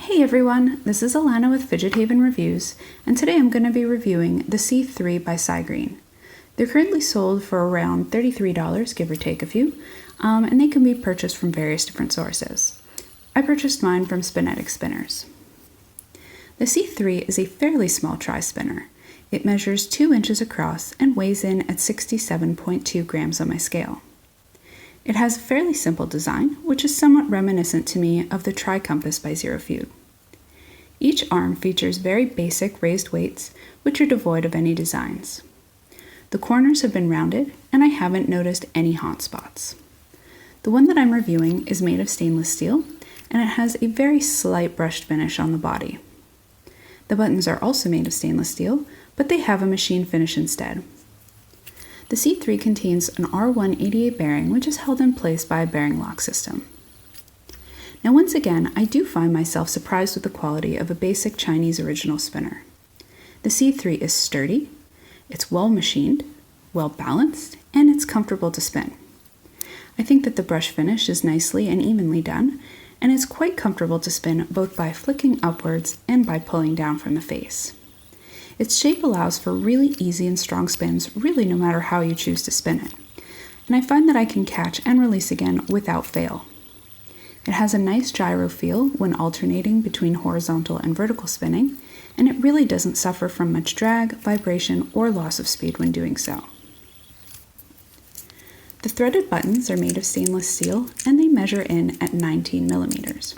Hey everyone, this is Alana with FidgetHaven Reviews, and today I'm going to be reviewing the C3 by Cigreen. They're currently sold for around $33, give or take a few, and they can be purchased from various different sources. I purchased mine from Spinetic Spinners. The C3 is a fairly small tri-spinner. It measures 2 inches across and weighs in at 67.2 grams on my scale. It has a fairly simple design, which is somewhat reminiscent to me of the Tri-Compass by Zero Feud. Each arm features very basic raised weights, which are devoid of any designs. The corners have been rounded, and I haven't noticed any hot spots. The one that I'm reviewing is made of stainless steel, and it has a very slight brushed finish on the body. The buttons are also made of stainless steel, but they have a machine finish instead. The C3 contains an R188 bearing, which is held in place by a bearing lock system. Now once again, I do find myself surprised with the quality of a basic Chinese original spinner. The C3 is sturdy, it's well machined, well balanced, and it's comfortable to spin. I think that the brush finish is nicely and evenly done, and it's quite comfortable to spin both by flicking upwards and by pulling down from the face. Its shape allows for really easy and strong spins, really no matter how you choose to spin it. And I find that I can catch and release again without fail. It has a nice gyro feel when alternating between horizontal and vertical spinning, and it really doesn't suffer from much drag, vibration, or loss of speed when doing so. The threaded buttons are made of stainless steel, and they measure in at 19 millimeters.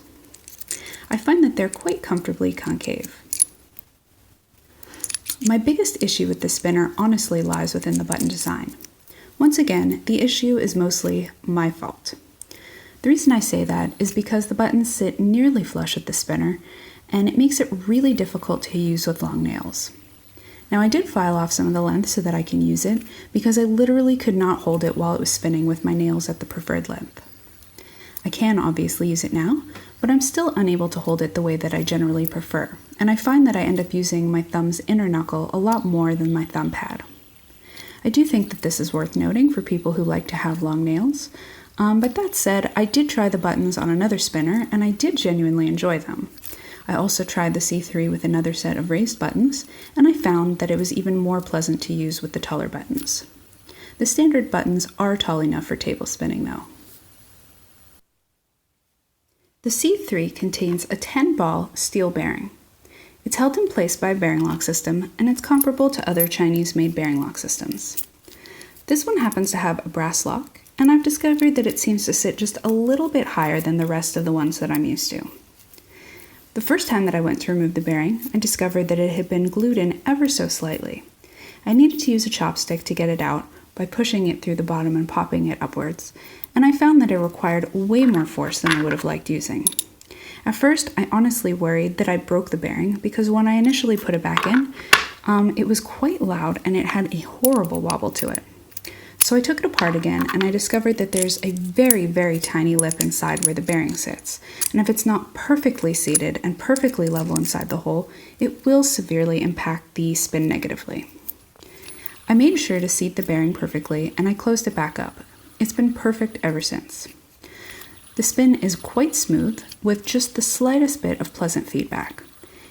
I find that they're quite comfortably concave. My biggest issue with the spinner honestly lies within the button design. Once again, the issue is mostly my fault. The reason I say that is because the buttons sit nearly flush with the spinner, and it makes it really difficult to use with long nails. Now I did file off some of the length so that I can use it, because I literally could not hold it while it was spinning with my nails at the preferred length. I can obviously use it now, but I'm still unable to hold it the way that I generally prefer, and I find that I end up using my thumb's inner knuckle a lot more than my thumb pad. I do think that this is worth noting for people who like to have long nails, but that said, I did try the buttons on another spinner, and I did genuinely enjoy them. I also tried the C3 with another set of raised buttons, and I found that it was even more pleasant to use with the taller buttons. The standard buttons are tall enough for table spinning though. The C3 contains a 10-ball steel bearing. It's held in place by a bearing lock system, and it's comparable to other Chinese-made bearing lock systems. This one happens to have a brass lock, and I've discovered that it seems to sit just a little bit higher than the rest of the ones that I'm used to. The first time that I went to remove the bearing, I discovered that it had been glued in ever so slightly. I needed to use a chopstick to get it out by pushing it through the bottom and popping it upwards, and I found that it required way more force than I would have liked using. At first, I honestly worried that I broke the bearing because when I initially put it back in, it was quite loud and it had a horrible wobble to it. So I took it apart again, and I discovered that there's a very, very tiny lip inside where the bearing sits, and if it's not perfectly seated and perfectly level inside the hole, it will severely impact the spin negatively. I made sure to seat the bearing perfectly, and I closed it back up. It's been perfect ever since. The spin is quite smooth, with just the slightest bit of pleasant feedback.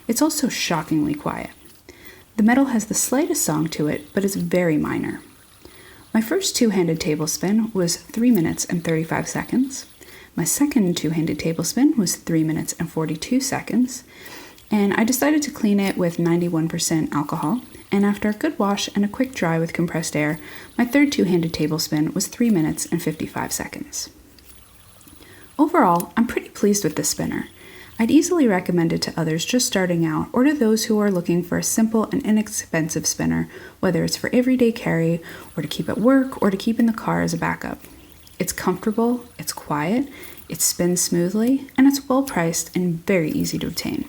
It's also shockingly quiet. The metal has the slightest song to it, but it's very minor. My first two-handed table spin was 3 minutes and 35 seconds. My second two-handed table spin was 3 minutes and 42 seconds. And I decided to clean it with 91% alcohol, and after a good wash and a quick dry with compressed air, my third two-handed table spin was 3 minutes and 55 seconds. Overall, I'm pretty pleased with this spinner. I'd easily recommend it to others just starting out, or to those who are looking for a simple and inexpensive spinner, whether it's for everyday carry, or to keep at work, or to keep in the car as a backup. It's comfortable, it's quiet, it spins smoothly, and it's well priced and very easy to obtain.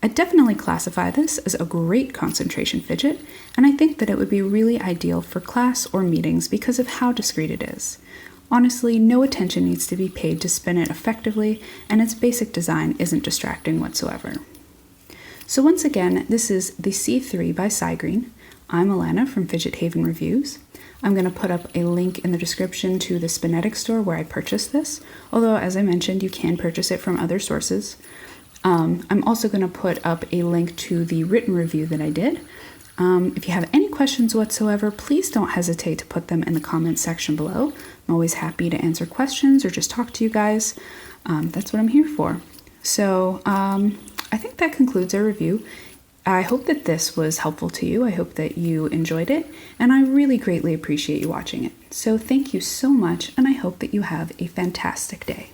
I definitely classify this as a great concentration fidget, and I think that it would be really ideal for class or meetings because of how discreet it is. Honestly, no attention needs to be paid to spin it effectively, and its basic design isn't distracting whatsoever. So once again, this is the C3 by Cigreen. I'm Alana from FidgetHaven Reviews. I'm going to put up a link in the description to the Spinetic store where I purchased this, although as I mentioned, you can purchase it from other sources. I'm also going to put up a link to the written review that I did. If you have any questions whatsoever, please don't hesitate to put them in the comments section below. I'm always happy to answer questions or just talk to you guys. That's what I'm here for. So I think that concludes our review. I hope that this was helpful to you. I hope that you enjoyed it, and I really greatly appreciate you watching it. So thank you so much, and I hope that you have a fantastic day.